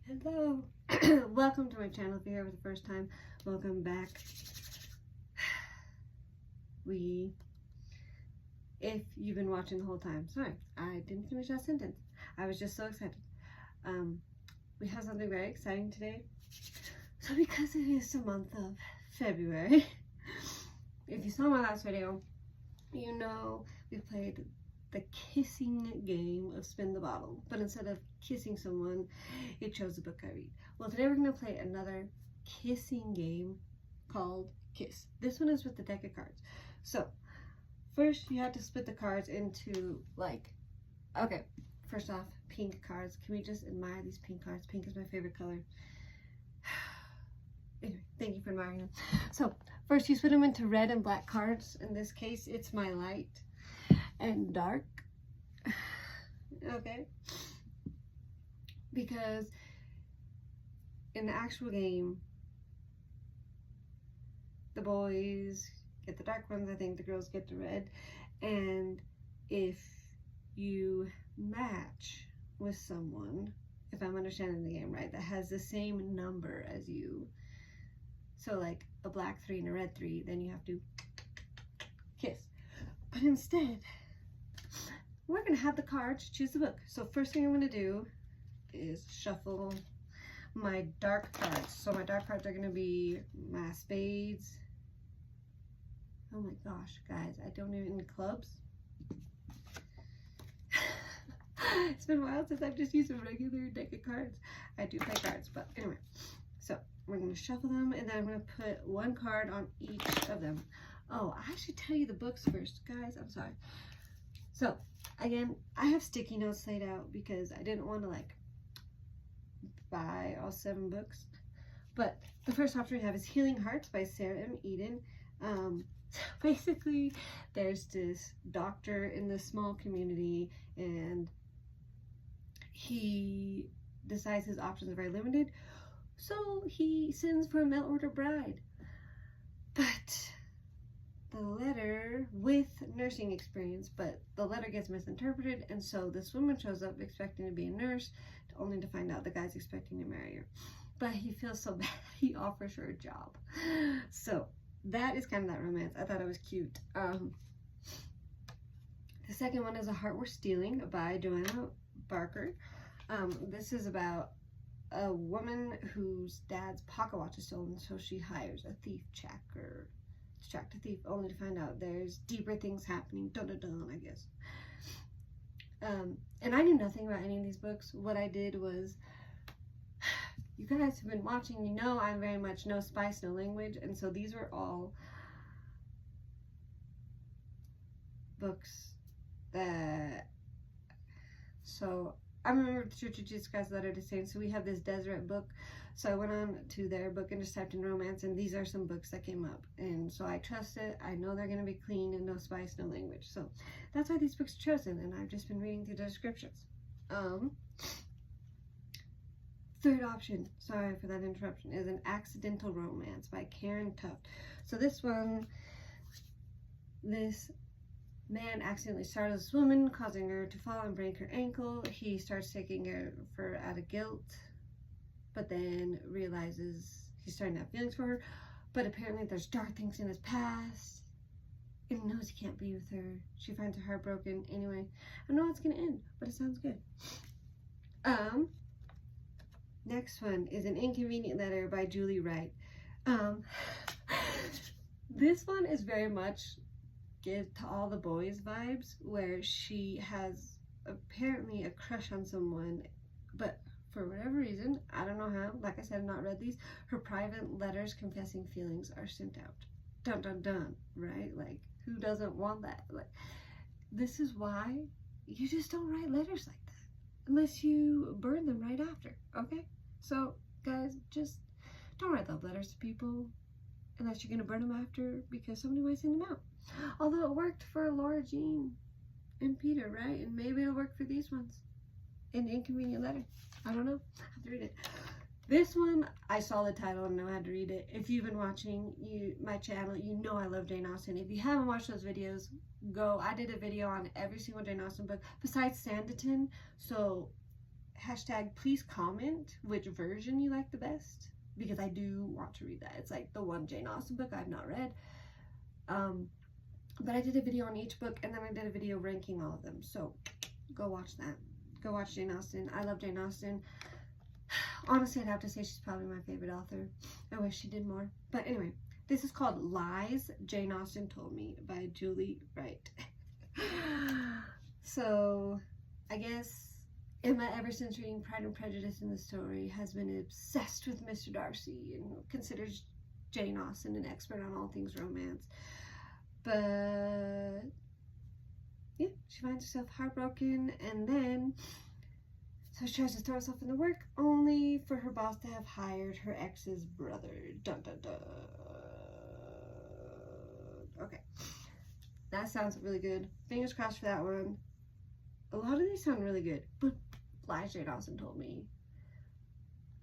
Hello. Welcome to my channel. If you're here for the first time, welcome back. If you've been watching the whole time, sorry, I didn't finish that sentence. I was just so excited. We have something very exciting today. So because it is the month of February, if you saw my last video, you know we played the kissing game of spin the bottle, but instead of kissing someone, you chose the book I read. Well, today we're going to play another kissing game called Kiss. This one is with the deck of cards. So first you have to split the cards into okay, first off, pink cards. Can we just admire these pink cards? Pink is my favorite color. Anyway, thank you for admiring them. So first you split them into red and black cards. In this case, it's my light and dark. Okay, because in the actual game the boys get the dark ones, I think the girls get the red, and if you match with someone, if I'm understanding the game right, that has the same number as you, so like a black 3 and a red 3, then you have to kiss. But instead, we're gonna have the cards choose the book. So first thing I'm gonna do is shuffle my dark cards. So my dark cards are gonna be my spades. Oh my gosh, guys, I don't even clubs. It's been a while since I've just used a regular deck of cards. I do play cards, but anyway. So we're gonna shuffle them, and then I'm gonna put one card on each of them. Oh, I should tell you the books first, guys. I'm sorry. So again, I have sticky notes laid out because I didn't want to buy all 7 books. But the first option we have is Healing Hearts by Sarah M. Eden. Basically, there's this doctor in this small community, and he decides his options are very limited, so he sends for a mail order bride. But the letter with nursing experience, but the letter gets misinterpreted, and so this woman shows up expecting to be a nurse, only to find out the guy's expecting to marry her. But he feels so bad, he offers her a job. So that is kind of that romance. I thought it was cute. The second one is A Heart Worth Stealing by Joanna Barker. This is about a woman whose dad's pocket watch is stolen, so she hires a thief checker to track the thief, only to find out there's deeper things happening. Dun dun dun, I guess. And I knew nothing about any of these books. What I did was, you guys have been watching, you know I'm very much no spice, no language, and so these were all books that, so I remember the Church of Jesus Christ Letter to Saints, so we have this Deseret book, so I went on to their book and just typed in romance, and these are some books that came up, and so I trust it. I know they're going to be clean and no spice, no language, so that's why these books are chosen, and I've just been reading through the descriptions. Third option, sorry for that interruption, is An Accidental Romance by Karen Tuft. So this one, this man accidentally startles this woman, causing her to fall and break her ankle. He starts taking her for out of guilt, but then realizes he's starting to have feelings for her, but apparently there's dark things in his past, and he knows he can't be with her. She finds her heartbroken. Anyway, I don't know how it's gonna end, but it sounds good. Next one is An Inconvenient Letter by Julie Wright. This one is very much Give to All the Boys vibes, where she has apparently a crush on someone, but for whatever reason, I don't know how, like I said, I've not read these, her private letters confessing feelings are sent out. Dun dun dun, right? Like, who doesn't want that? Like, this is why you just don't write letters like that unless you burn them right after, okay? So guys, just don't write love letters to people unless you're gonna burn them after, because somebody might send them out. Although it worked for Laura Jean and Peter, right? And maybe it'll work for these ones. An Inconvenient Letter. I don't know. I have to read it. This one, I saw the title and know I had to read it. If you've been watching my channel, you know I love Jane Austen. If you haven't watched those videos, go. I did a video on every single Jane Austen book besides Sanditon. So hashtag please comment which version you like the best, because I do want to read that. It's like the one Jane Austen book I've not read. But I did a video on each book, and then I did a video ranking all of them. So go watch that. Go watch Jane Austen. I love Jane Austen. Honestly, I'd have to say she's probably my favorite author. I wish she did more. But anyway, this is called Lies Jane Austen Told Me by Julie Wright. So I guess Emma, ever since reading Pride and Prejudice in the story, has been obsessed with Mr. Darcy and considers Jane Austen an expert on all things romance. But yeah, she finds herself heartbroken, and then so she tries to throw herself into work, only for her boss to have hired her ex's brother. Dun dun dun. Okay, that sounds really good. Fingers crossed for that one. A lot of these sound really good, but Lies Jane Austen Told Me,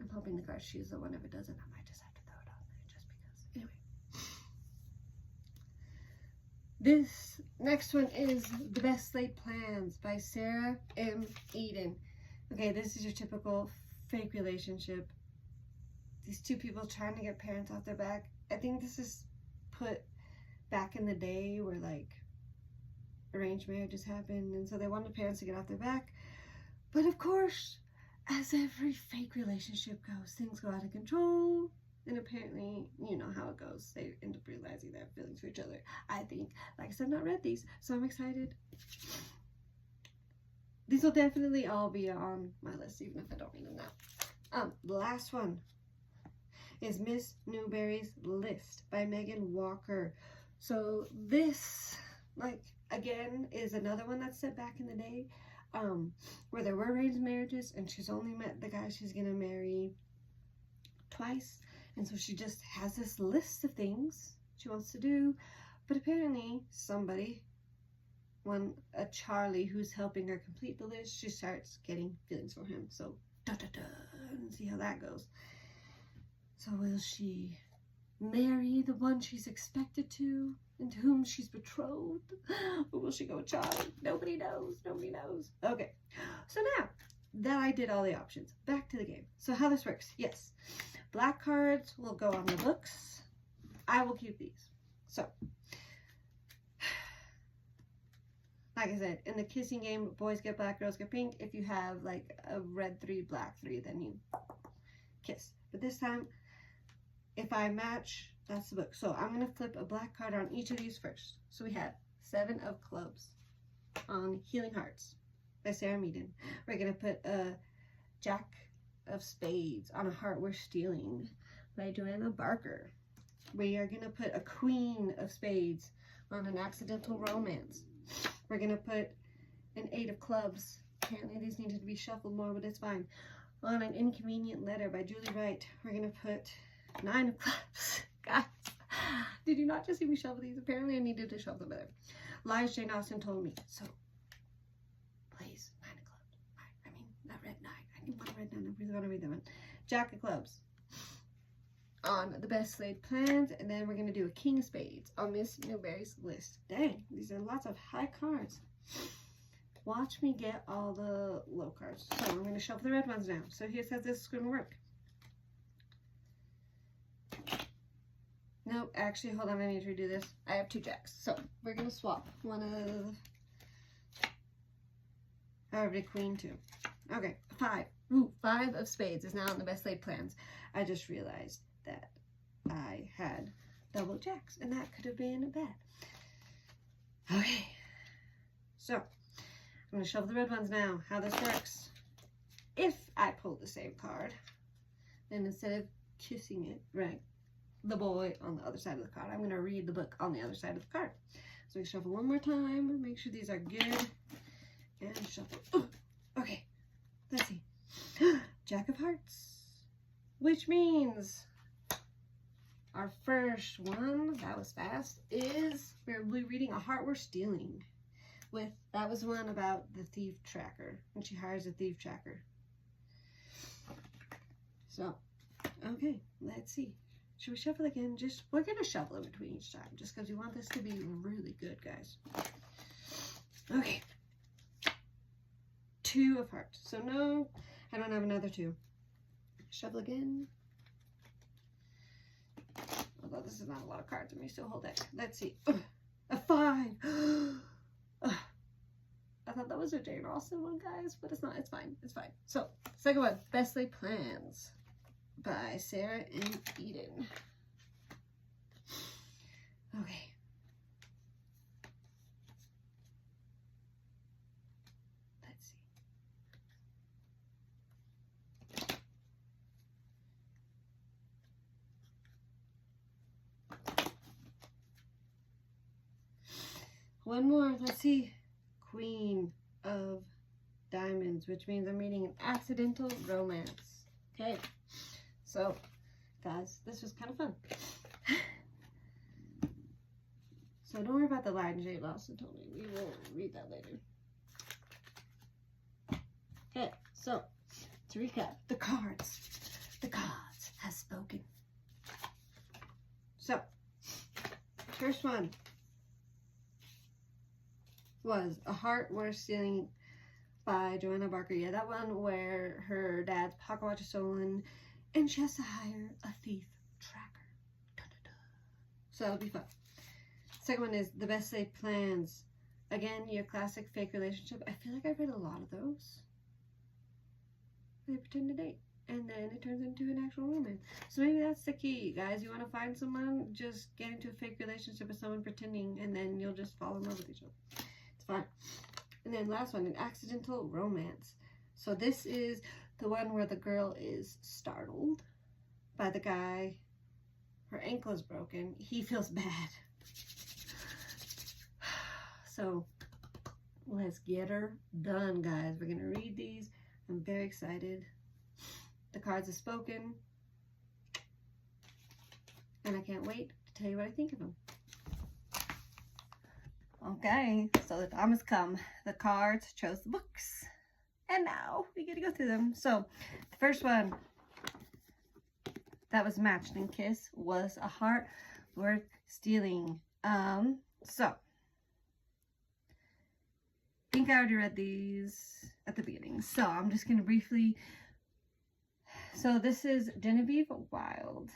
I'm hoping the card she's the one. If it doesn't, I might just have to throw it on there just because. Anyway. This next one is The Best Laid Plans by Sarah M. Eden. Okay, this is your typical fake relationship. These two people trying to get parents off their back. I think this is put back in the day where like arranged marriages happened, and so they wanted parents to get off their back. But of course, as every fake relationship goes, things go out of control. And apparently, you know how it goes. They end up realizing they have feelings for each other. I think, like I said, I've not read these, so I'm excited. These will definitely all be on my list, even if I don't read them now. The last one is Miss Newberry's List by Megan Walker. So this, like, again, is another one that's set back in the day, where there were arranged marriages, and she's only met the guy she's gonna marry twice. And so she just has this list of things she wants to do. But apparently somebody, a Charlie who's helping her complete the list, she starts getting feelings for him. So, and see how that goes. So will she marry the one she's expected to, and to whom she's betrothed? Or will she go with Charlie? Nobody knows. Nobody knows. Okay. So now that I did all the options, back to the game. So how this works. Yes. Black cards will go on the books. I will keep these. So, like I said, in the kissing game, boys get black, girls get pink. If you have like a red 3, black 3, then you kiss. But this time, if I match, that's the book. So I'm going to flip a black card on each of these first. So we have 7 of Clubs on Healing Hearts by Sarah Meaden. We're going to put a Jack of Spades on A Heart Worth Stealing by Joanna Barker. We are going to put a Queen of Spades on An Accidental Romance. We're going to put an 8 of Clubs. Apparently these needed to be shuffled more, but it's fine. On An Inconvenient Letter by Julie Wright. We're going to put 9 of Clubs. Guys, did you not just see me shuffle these? Apparently I needed to shuffle them better. Lies Jane Austen Told Me. So, please, 9 of Clubs. I mean, not red 9. I need one red 9. I really want to read that one. Jack of Clubs on The Best Laid Plans, and then we're going to do a King of Spades on Miss Newberry's List. Dang, these are lots of high cards. Watch me get all the low cards. So I'm going to shuffle the red ones now. So here's how this is going to work. Nope, actually, hold on, I need to redo this. I have 2 jacks. So we're going to swap one of, I already Queen 2. Okay, 5. Ooh, 5 of Spades is now on The Best Laid Plans. I just realized that I had double jacks, and that could have been bad. Okay, so I'm going to shuffle the red ones now. How this works: if I pull the same card, then instead of kissing it, right, the boy on the other side of the card, I'm going to read the book on the other side of the card. So we shuffle one more time, make sure these are good, and shuffle. Ooh, okay, let's see. Jack of Hearts, which means our first one, that was fast, is we're reading A Heart Worth Stealing. That was one about the thief tracker, when she hires a thief tracker. So, okay, let's see. Should we shuffle again? We're going to shuffle in between each time, just because we want this to be really good, guys. Okay. 2 of Hearts. So no, I don't have another 2. Shuffle again. Although this is not a lot of cards, let me still hold it. Let's see. A 5. I thought that was a Jane Austen one, guys, but it's not. It's fine. It's fine. So, second one, Best Laid Plans by Sarah and Eden. Okay. Let's see. One more. Let's see. Queen of Diamonds, which means I'm reading an accidental romance. Okay. So, guys, this was kind of fun. So don't worry about the line Jane Austen told me. We will read that later. Okay, so to recap, the cards have spoken. So, first one was A Heart Worth Stealing by Joanna Barker. Yeah, that one where her dad's pocket watch is stolen and she has to hire a thief tracker. Dun, dun, dun. So that'll be fun. Second one is The Best Laid Plans. Again, your classic fake relationship. I feel like I've read a lot of those. They pretend to date, and then it turns into an actual romance. So maybe that's the key, guys. You want to find someone, just get into a fake relationship with someone pretending, and then you'll just fall in love with each other. It's fun. And then last one, an accidental romance. So this is the one where the girl is startled by the guy. Her ankle is broken. He feels bad. So let's get her done, guys. We're gonna read these. I'm very excited. The cards have spoken, and I can't wait to tell you what I think of them. Okay, so the time has come. The cards chose the books, and now we get to go through them. So the first one that was matched in Kiss was A Heart Worth Stealing. So I think I already read these at the beginning, so I'm just going to briefly. So this is Genevieve Wilde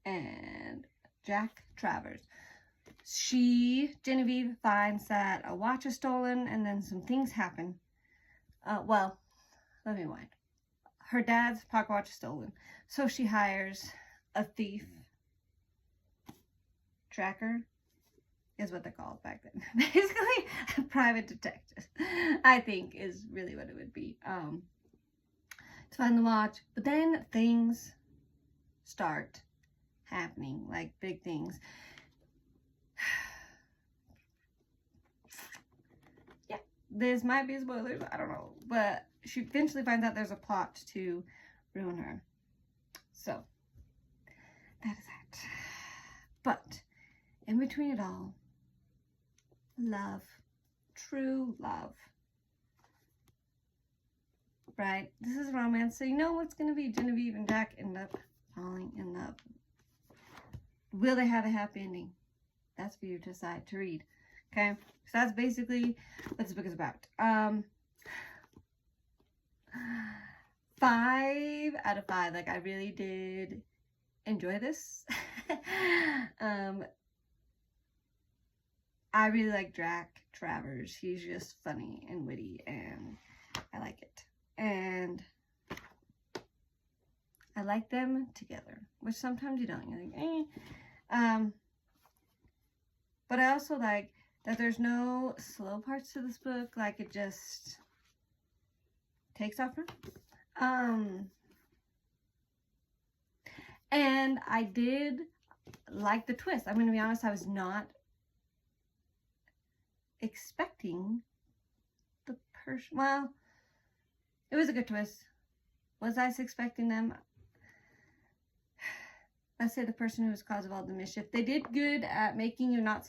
and Jack Travers. Genevieve finds that a watch is stolen and then some things happen. Well, let me rewind. Her dad's pocket watch is stolen, so she hires a thief tracker. Is what they're called back then. Basically, a private detective, I think, is really what it would be. To find the watch. But then things start happening, like big things. Yeah, this might be spoilers, I don't know. But she eventually finds out there's a plot to ruin her. So, that is that. But, in between it all, love, true love, right? This is romance, so you know what's going to be. Genevieve and Jack end up falling in love. Will they have a happy ending? That's for you to decide to read. Okay, so that's basically what this book is about. 5 out of 5. Like, I really did enjoy this. I really like Jack Travers. He's just funny and witty, and I like it. And I like them together, which sometimes you don't. You're like, eh. But I also like that there's no slow parts to this book. Like, it just takes off. And I did like the twist. I'm going to be honest, I was not expecting the person. Well, it was a good twist. Was I expecting them? Let's say the person who was cause of all the mischief. They did good at making you not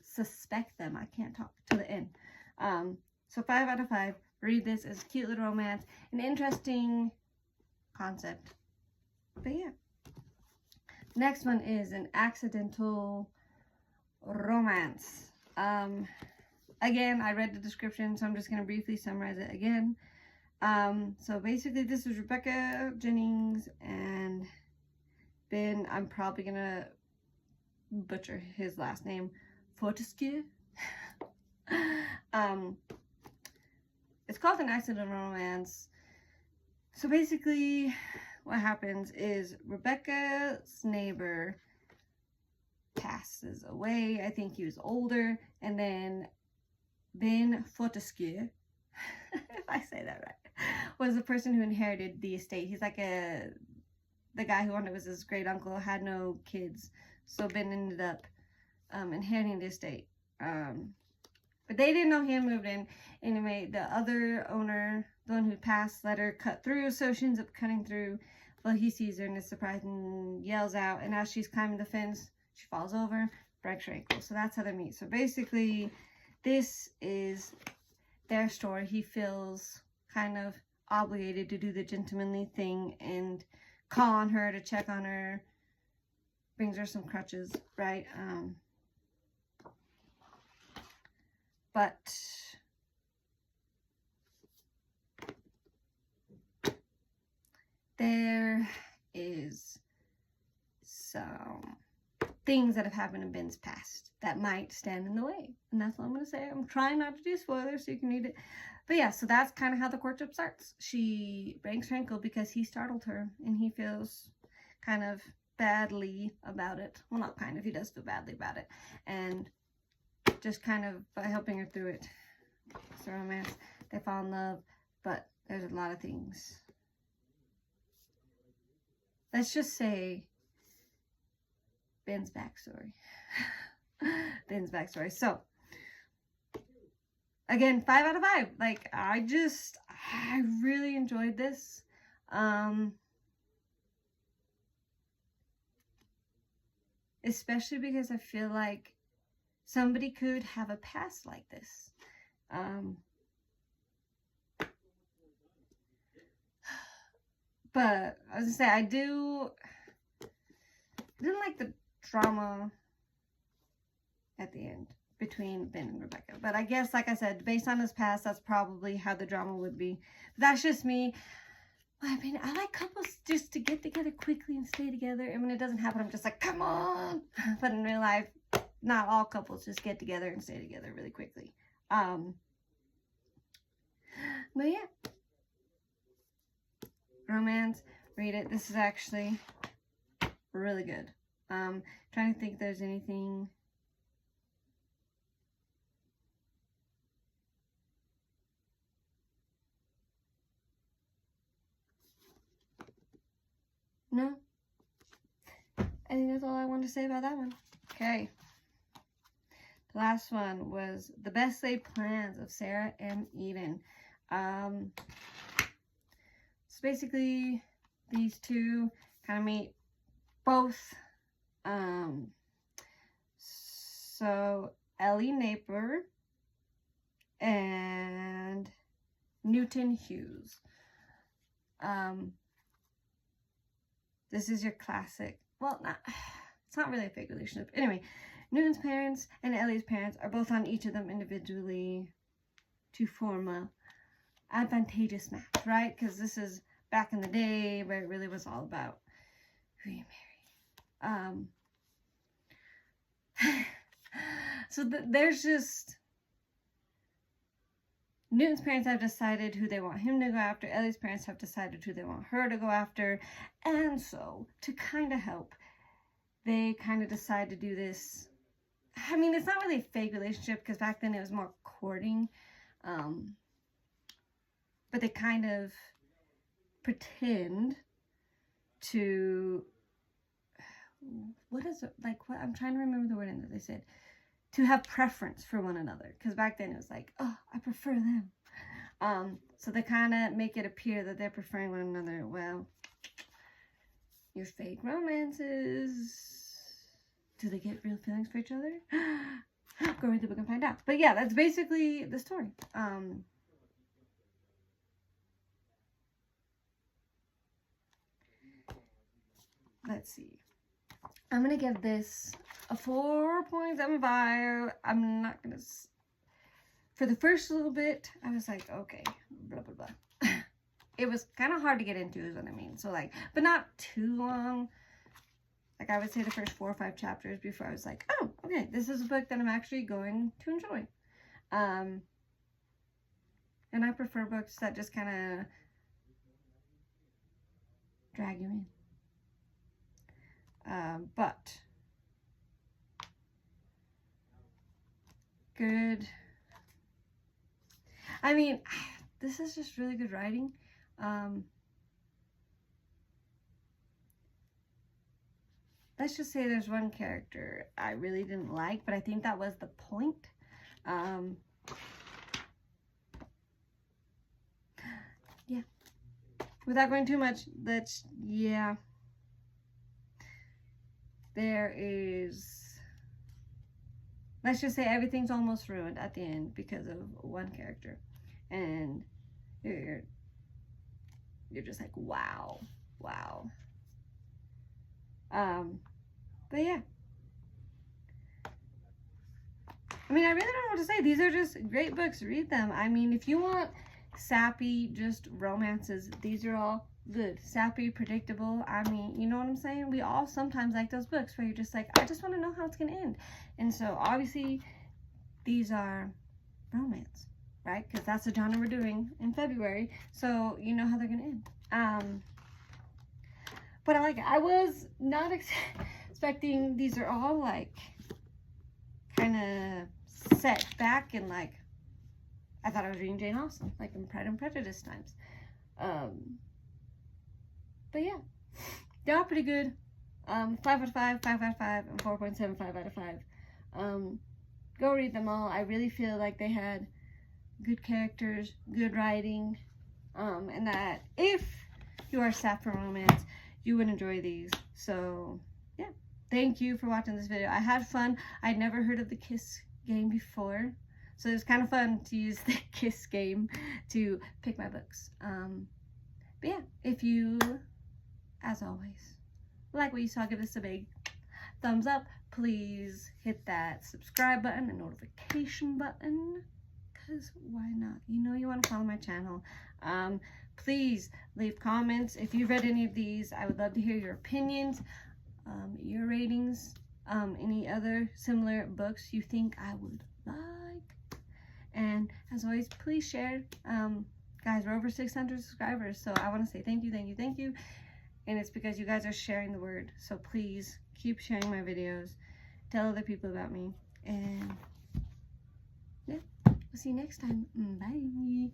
suspect them. I can't talk to the end. So 5 out of 5. Read this. It's a cute little romance. An interesting concept. But yeah. Next one is an accidental romance. Again, I read the description, so I'm just going to briefly summarize it again. So basically this is Rebecca Jennings and Ben, I'm probably gonna butcher his last name, Fortescue. It's called An Accidental Romance. So basically what happens is Rebecca's neighbor passes away. I think he was older, and then Ben Fortescue, if I say that right, was the person who inherited the estate. He's like the guy who was his great uncle, had no kids, so Ben ended up inheriting the estate. But they didn't know he had moved in. Anyway, the other owner, the one who passed, let her cut through, so she ends up cutting through. Well, he sees her and is surprised and yells out, and as she's climbing the fence, she falls over, breaks her ankle. So that's how they meet. So basically, this is their story. He feels kind of obligated to do the gentlemanly thing and call on her to check on her, brings her some crutches, right? But there is some things that have happened in Ben's past that might stand in the way. And that's all I'm going to say. I'm trying not to do spoilers so you can read it. But yeah, so that's kind of how the courtship starts. She breaks her ankle because he startled her, and he feels kind of badly about it. Well, not kind of. He does feel badly about it. And just kind of by helping her through it, it's a romance. They fall in love, but there's a lot of things. Let's just say Ben's backstory. Ben's backstory. So, again, 5 out of 5. Like, I really enjoyed this. Especially because I feel like somebody could have a past like this. But I was gonna say, I didn't like the drama at the end between Ben and Rebecca. But I guess, like I said, based on his past, that's probably how the drama would be. But that's just me. I mean, I like couples just to get together quickly and stay together. And when it doesn't happen, I'm just like, come on. But in real life, not all couples just get together and stay together really quickly. But yeah. Romance, read it. This is actually really good. Trying to think if there's anything. No. I think that's all I want to say about that one. Okay. The last one was The Best Laid Plans of Sarah and Eden. So basically, these two kind of meet both. So Ellie Napier and Newton Hughes. This is your classic, well, it's not really a fake relationship. Anyway, Newton's parents and Ellie's parents are both on each of them individually to form a advantageous match, right? Because this is back in the day where it really was all about who you marry. So there's just, Newton's parents have decided who they want him to go after. Ellie's parents have decided who they want her to go after. And so, to kind of help, they kind of decide to do this. I mean, it's not really a fake relationship because back then it was more courting. But they kind of pretend to, what is it? Like, what? I'm trying to remember the wording that they said. To have preference for one another. Because back then it was like, oh, I prefer them. So they kind of make it appear that they're preferring one another. Well, your fake romances. Do they get real feelings for each other? Go read the book and find out. But yeah, that's basically the story. Let's see. I'm going to give this a 4.75. I'm not going to... For the first little bit, I was like, okay, blah, blah, blah. it was kind of hard to get into is what I mean. So like, but not too long. Like I would say the first 4 or 5 chapters before I was like, oh, okay, this is a book that I'm actually going to enjoy. And I prefer books that just kind of drag you in. But good. I mean, this is just really good writing. Let's just say there's one character I really didn't like, but I think that was the point. Yeah. Without going too much, yeah. There is, let's just say everything's almost ruined at the end because of one character. And you're just like, wow. But yeah. I mean, I really don't know what to say. These are just great books. Read them. I mean, if you want sappy, just romances, these are all good. Sappy, predictable. I mean, you know what I'm saying? We all sometimes like those books where you're just like, I just want to know how it's going to end. And so, obviously, these are romance, right? Because that's the genre we're doing in February. So, you know how they're going to end. But I like it. I was not expecting, these are all like kind of set back and like, I thought I was reading Jane Austen, like in Pride and Prejudice times. But yeah, they're all pretty good. 5 out of 5, 5 out of 5, and 4.75 out of 5. Go read them all. I really feel like they had good characters, good writing, and that if you are sapped for romance, you would enjoy these. So yeah, thank you for watching this video. I had fun. I'd never heard of the Kiss game before, so it was kind of fun to use the Kiss game to pick my books. But yeah, if you, as always, like what you saw, give this a big thumbs up. Please hit that subscribe button and notification button, because why not? You know you want to follow my channel. Please leave comments. If you've read any of these, I would love to hear your opinions, your ratings, any other similar books you think I would like. And as always, please share. Guys, we're over 600 subscribers, so I want to say thank you. And it's because you guys are sharing the word. So please keep sharing my videos. Tell other people about me. And yeah, we'll see you next time. Bye.